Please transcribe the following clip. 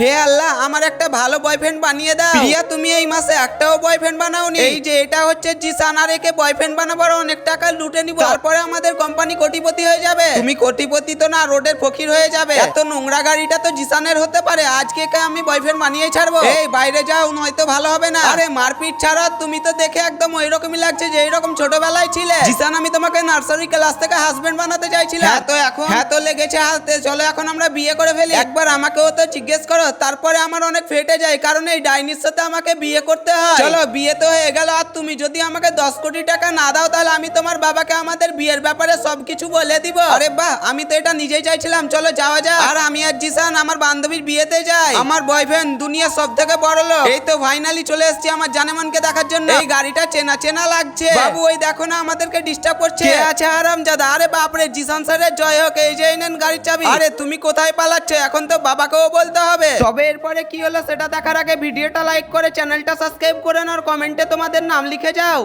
হে আল্লাহ, আমার একটা ভালো বয়ফ্রেন্ড বানিয়ে দাও। প্রিয়া, তুমি এই মাসে একটাও বয়ফ্রেন্ড বানাওনি। এই যে এটা হচ্ছে জিসান, আর একে বয়ফ্রেন্ড বানাবার অনেক টাকা লুটে নিব, তারপরে আমাদের কোম্পানি কোটিপতি হয়ে যাবে। তুমি কোটিপতি তো না, রোডের ফকির হয়ে যাবে। এত নোংরা গাড়িটা তো জিসানের হতে পারে, আজকে একে আমি বয়ফ্রেন্ড বানিয়ে ছাড়বো। এই বাইরে যাও, নয়তো ভালো হবে না। আরে মারপিট ছাড়া, তুমি তো দেখে একদম ওইরকমই লাগছে যে এইরকম ছোটবেলায় ছিলে। জিসান, আমি তোমাকে নার্সারি ক্লাস থেকে হাজবেন্ড বানাতে চাইছিলাম। হ্যাঁ তো লেগেছে হাতে। চলো এখন আমরা বিয়ে করে ফেলি। একবার আমাকেও তো জিজ্ঞেস করো, তারপরে আমার অনেক ফেটে যায়, কারণ এই ডাইনির সাথে আমাকে বিয়ে করতে হয়। চলো, বিয়ে তো হয়ে গেল। আর তুমি যদি আমাকে 10 কোটি টাকা না দাও, তাহলে আমি তোমার বাবাকে আমাদের বিয়ের ব্যাপারে সবকিছু বলে দিব। আরে বাহ, আমি তো এটা নিজেই চাইছিলাম। চলো যাওয়া যাক। আর আমি আর জিসান আমার বান্ধবীর বিয়েতে যাই। আমার বয়ফ্রেন্ড দুনিয়া সব থেকে বড় লোক। এই তো ফাইনালি চলে এসেছি আমার জানেমনকে দেখার জন্য। এই গাড়িটা চেনা চেনা লাগছে। বাবু, ওই দেখো না, আমাদেরকে ডিস্টার্ব করছে। কে আছে হারামজাদা? আরে বাপরে, জিসান স্যারের জয় হোক। এই যে নেন গাড়ির চাবি। আরে তুমি কোথায় পালাচ্ছ? এখন তো বাবাকেও বলতে হবে। তবে এরপরে কি হলো সেটা দেখার আগে ভিডিওটা লাইক করে চ্যানেলটা সাবস্ক্রাইব করে নাও, আর কমেন্টে তোমাদের নাম লিখে যাও।